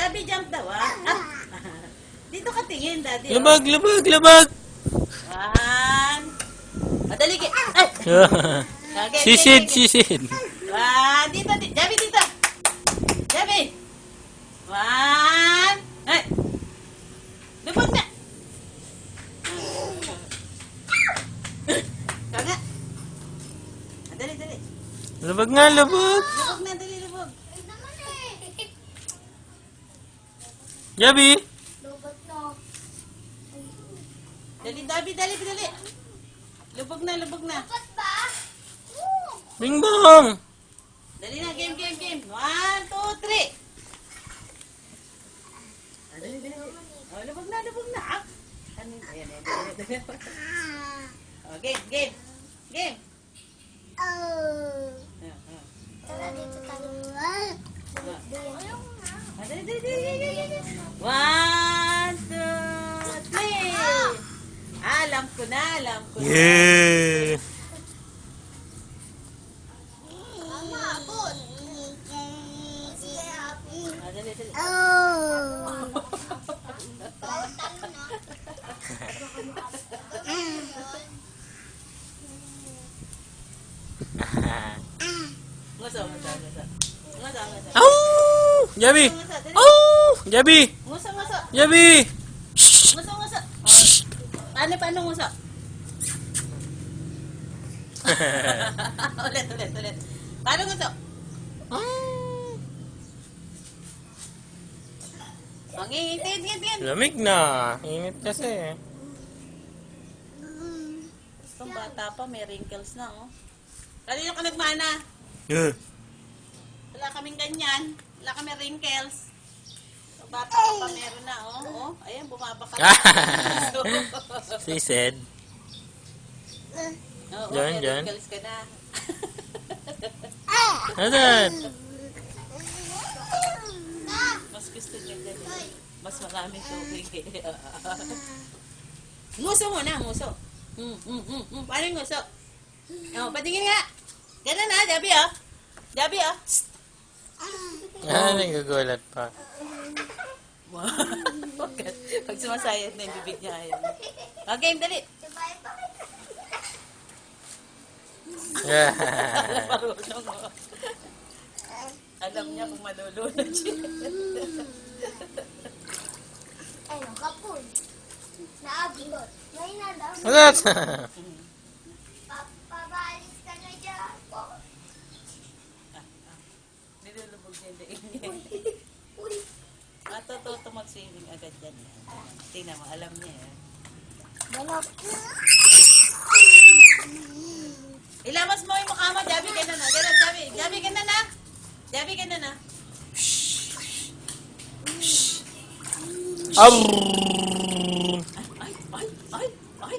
Jabi, jump daw, ah. Dito ka tingin, daddy. Labag, labag, labag. One. Madali ka. Ay! Okay, Sisid, okay. sisid. One. Dito, dito. Jabi, dito. Jabi. One. Ay. Lubog na. Kanga. Dali, dali. Labag nga, labag. Lubog na, dali, lubog. Jabi. Dali, Dabi, dali, dali. Lubog na, lubog na. Bing bong. Dali na, game, game, game. 1, 2, 3. Dali, dali. Oh, lubog na, lubog na. Ah. Ano yun? Ayan, ayan, ayan, ayan. Oh, game, game. Game. Ayan, ayan. Ah, dali, dali, dali, dali, dali. 1, 2, 3. Alam ko na, alam ko na. Yeah. Ah, dali, dali. Nguso, nguso, nguso. Nguso, nguso. Oh! Jabi. Nguso, dali. Oh! Jabi. Nguso, nguso. Jabi. Nguso, nguso. Oh. Paano nguso? Ulit, ulit, ulit. Paano nguso? Oh, ngingin, tingin, tingin, tingin. Lamig na. Init kasi. Itong bata pa, may wrinkles na, oh. Kanino ka nagmana? Yeah. Wala kaming ganyan. Wala kaming wrinkles. Itong bata ka pa, meron na, oh. Oh, ayan, bumaba ka. She said. Oo, Diyan, may diyan. wrinkles ka na. Ano that? Mas gusto niya dyan. Mas marami tubig. Nguso mo na, nguso. Paano yung nguso? Oh, patingin nga. Ganun na, Jabi, oh. Jabi, oh. Ah, nagagulat pa. Wow. Pag sumasayad na yung bibig niya, ayun. Okay, dali. Marunong, oh. Alam niya kung malulunod siya. Ayun, kapul. Naabot. Ngayon na daw. Ano that? Papalis ka na dyan po. Nilulubog niya yung daing niya. Uy. Matututo mag-swimming agad yan. Tingnan mo, alam niya yan. Balak. Ilamas mo yung mukha mo, Jabi, ganun na. Ganun, Jabi. Jabi, ganun na. Jabi, ganun na. Ay, ay, ay, ay,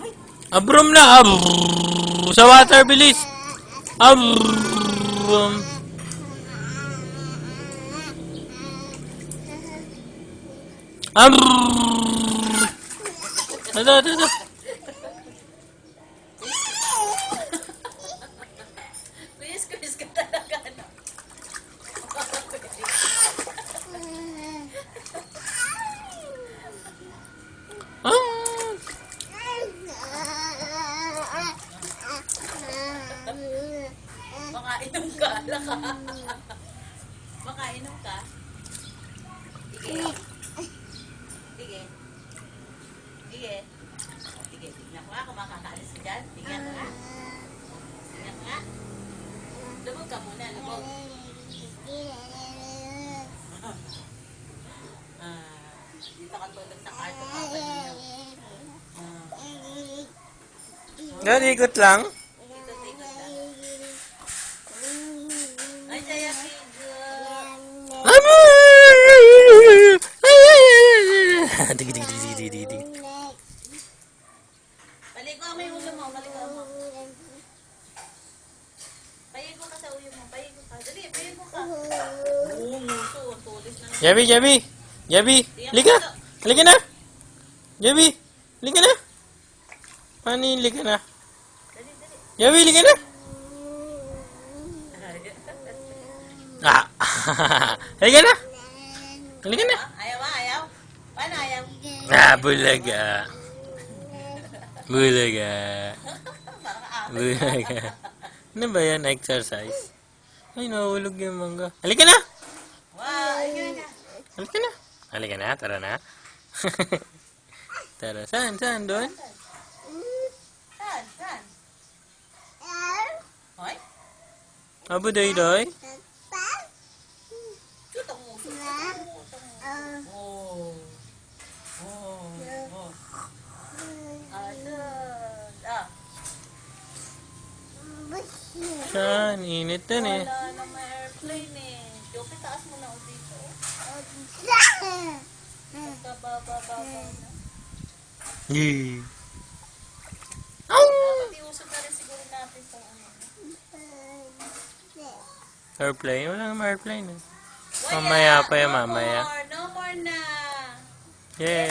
ay. Abrum na. Sa water, bilis. Abrum. Ano. Quiz ka talaga, no? Makainom ka, ala ka. Makainom ka. Sige. Sige. Sige. Sige, tignan ko nga kung makakaalis ka dyan. Tignan ko nga. Tignan ko nga. Lubog ka muna, lubog. Dito ka tulog sa kwarto ka. Ganun, ikot lang. Dito, dito, dito. Ay, Jaya, Dig. Paligo mo yung ulo mo, paligo mo. Payigo ka sa ulo mo, payigo ka. Dali, payigo ka. Oo, nguso, tulis na. Jabi. Liga. Liga na. Jabi. Liga na. Paano yung liga na? Dali, dali. Jabi, liga na. Ah. Liga na. Halika na. Ayaw ba? Ayaw? Paano ayaw? Ah, bulaga. Bulaga. Parang ate. Bulaga. Ano ba yan? Exercise? Ay, nahulog yung mangga. Halika na! Wow, ayun na. Halika na. Halika na, tara na. Tara, saan? Saan? Doon? Saan? Saan? Hoy? Abo, doy, doy. Tutong mo. Oh. Oh. Oh. Asan? Ah. Saan? Init dun eh. Wala na may airplane eh. Joke, taas mo na o dito. Pagkababa-baba na. Yee. Dapat iusap na rin siguro natin kung ano. Airplane? Wala naman airplane eh. Wala! Mamaya pa yan, No mamaya. more! No more na! Yeah.